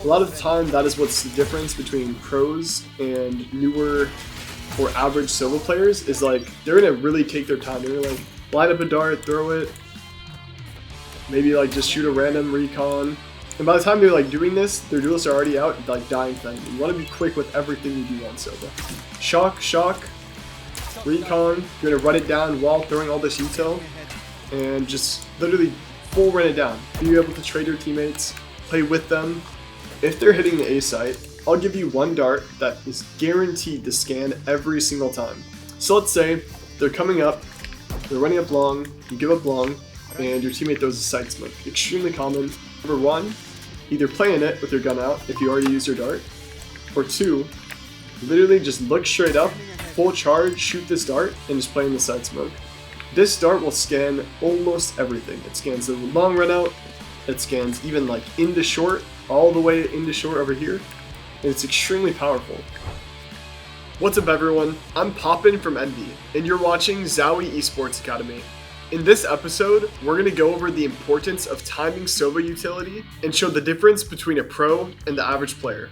A lot of the time, that is what's the difference between pros and newer or average solo players, is like they're gonna really take their time. They're gonna like line up a dart, throw it, maybe like just shoot a random recon. And by the time they're like doing this, their duelists are already out, like dying from them. You want to be quick with everything you do on Sova. Shock, shock, recon. You're gonna run it down while throwing all this util, and just literally full run it down. Be able to trade your teammates, play with them. If they're hitting the A site, I'll give you one dart that is guaranteed to scan every single time. So let's say they're coming up, they're running up long, you give up long, and your teammate throws a side smoke. Extremely common. Number one, either play in it with your gun out if you already used your dart, or two, literally just look straight up, full charge, shoot this dart, and just play in the side smoke. This dart will scan almost everything. It scans the long run out, it scans even like into short, all the way into short over here, and it's extremely powerful. What's up everyone, I'm Poppin from Envy, and you're watching ZOWIE Esports Academy. In this episode, we're going to go over the importance of timing Sova Utility and show the difference between a pro and the average player.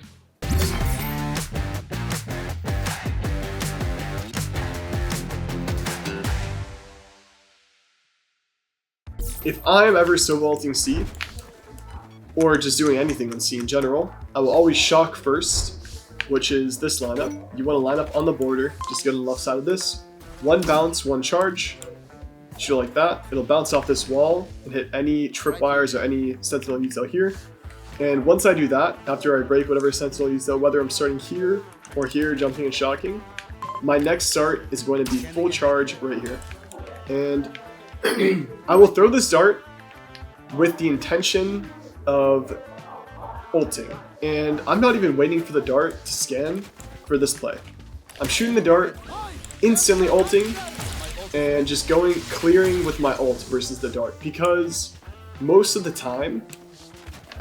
If I am ever Sova ulting C, or just doing anything in C in general, I will always shock first, which is this lineup. You want to line up on the border, just get on the left side of this. One bounce, one charge, shoot like that. It'll bounce off this wall and hit any tripwires or any sentinel util here. And once I do that, after I break whatever sentinel util, whether I'm starting here or here, jumping and shocking, my next start is going to be full charge right here. And I will throw this dart with the intention of ulting, and I'm not even waiting for the dart to scan for this play. I'm shooting the dart, instantly ulting, and just clearing with my ult versus the dart, because most of the time,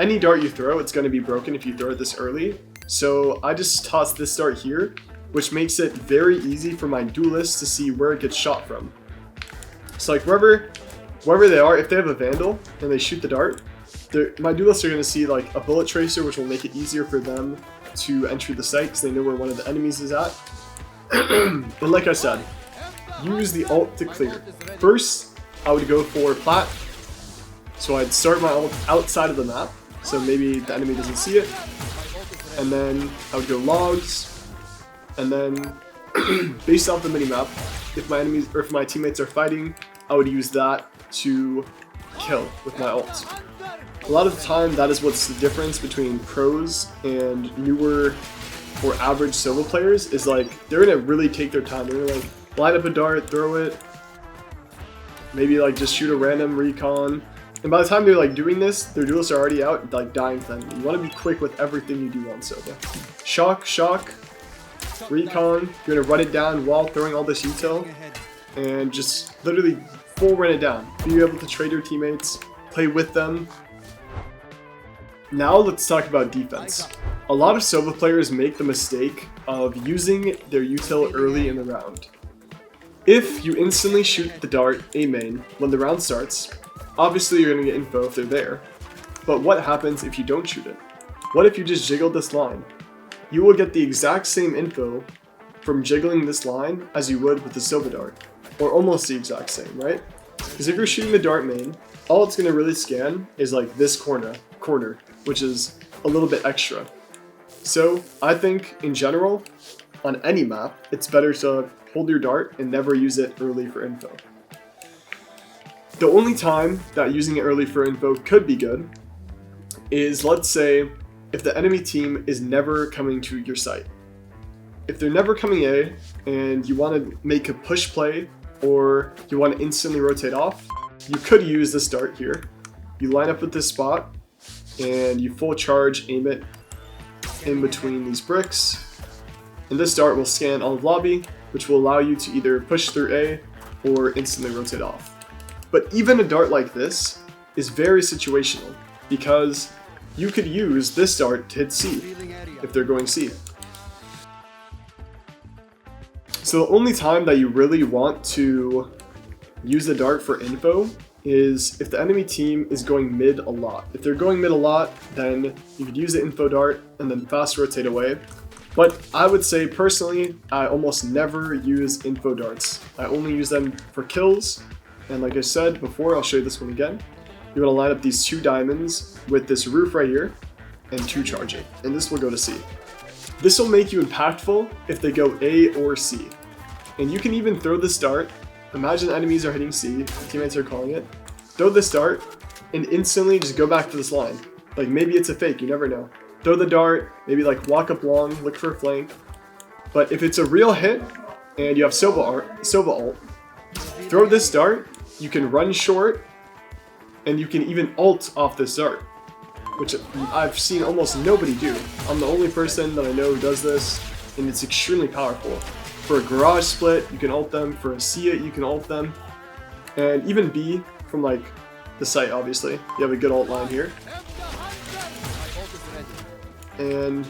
any dart you throw, it's going to be broken if you throw it this early. So I just toss this dart here, which makes it very easy for my duelists to see where it gets shot from. So like wherever they are, if they have a Vandal and they shoot the dart, my duelists are going to see like a bullet tracer, which will make it easier for them to enter the site because they know where one of the enemies is at. And like I said, use the ult to clear. First, I would go for plat. So I'd start my ult outside of the map, so maybe the enemy doesn't see it. And then I would go logs, and then based off the minimap, if my enemies or if my teammates are fighting, I would use that to kill with my ult. A lot of the time, that is what's the difference between pros and newer or average solo players, is like they're gonna really take their time. They're gonna like line up a dart, throw it, maybe like just shoot a random recon. And by the time they're like doing this, their duelists are already out, like dying from them. You want to be quick with everything you do on Sova. Shock, shock, recon. You're gonna run it down while throwing all this util, and just literally full run it down. Be able to trade your teammates, play with them. Now let's talk about defense. A lot of Sova players make the mistake of using their util early in the round. If you instantly shoot the dart A main when the round starts, obviously you're going to get info if they're there. But what happens if you don't shoot it? What if you just jiggled this line? You will get the exact same info from jiggling this line as you would with the Sova dart. Or almost the exact same, right? Because if you're shooting the dart main, all it's going to really scan is like this corner, which is a little bit extra. So I think in general, on any map, it's better to hold your dart and never use it early for info. The only time that using it early for info could be good is, let's say, if the enemy team is never coming to your site. If they're never coming A and you want to make a push play or you want to instantly rotate off, you could use this dart here. You line up at this spot and you full charge, aim it in between these bricks. And this dart will scan all of lobby, which will allow you to either push through A or instantly rotate off. But even a dart like this is very situational, because you could use this dart to hit C if they're going C. So the only time that you really want to use the dart for info is if the enemy team is going mid a lot. If they're going mid a lot, then you could use the info dart and then fast rotate away. But I would say personally, I almost never use info darts. I only use them for kills. And like I said before, I'll show you this one again. You want to line up these 2 diamonds with this roof right here and 2 charging. And this will go to C. This will make you impactful if they go A or C. And you can even throw this dart. Imagine enemies are hitting C, teammates are calling it. Throw this dart and instantly just go back to this line. Like maybe it's a fake, you never know. Throw the dart, maybe like walk up long, look for a flank. But if it's a real hit and you have Sova ult, throw this dart, you can run short and you can even ult off this dart, which I've seen almost nobody do. I'm the only person that I know who does this, and it's extremely powerful. For a garage split, you can ult them. For a see it, you can ult them. And even B, from like the site, obviously. You have a good ult line here. And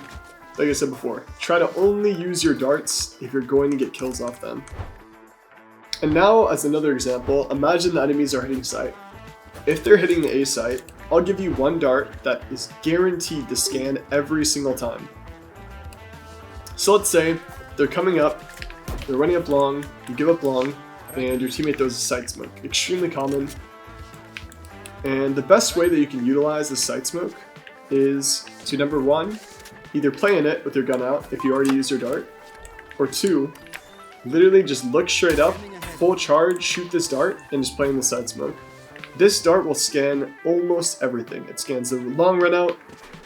like I said before, try to only use your darts if you're going to get kills off them. And now, as another example, imagine the enemies are hitting site. If they're hitting the A site, I'll give you 1 dart that is guaranteed to scan every single time. So let's say they're coming up, they're running up long, you give up long, and your teammate throws a site smoke. Extremely common. And the best way that you can utilize the site smoke is to, number 1, either play in it with your gun out if you already used your dart, or 2, literally just look straight up, full charge, shoot this dart, and just play in the side smoke. This dart will scan almost everything. It scans the long run out,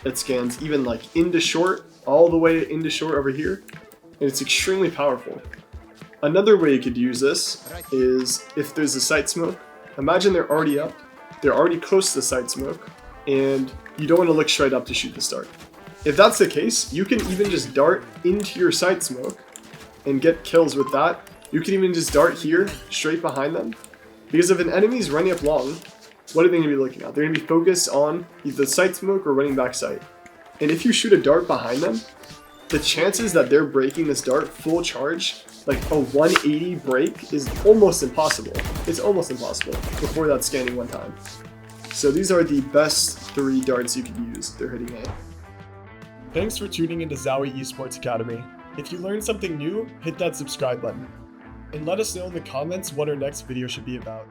it scans even like into short, all the way into short over here, and it's extremely powerful. Another way you could use this is if there's a site smoke. Imagine they're already up, they're already close to the site smoke, and you don't want to look straight up to shoot this dart. If that's the case, you can even just dart into your site smoke and get kills with that. You can even just dart here, straight behind them. Because if an enemy's running up long, what are they going to be looking at? They're going to be focused on either site smoke or running back site. And if you shoot a dart behind them, the chances that they're breaking this dart full charge, like a 180 break, is almost impossible. It's almost impossible before that scanning 1 time. So these are the best 3 darts you can use if they're hitting A. Thanks for tuning into ZOWIE Esports Academy. If you learned something new, hit that subscribe button. And let us know in the comments what our next video should be about.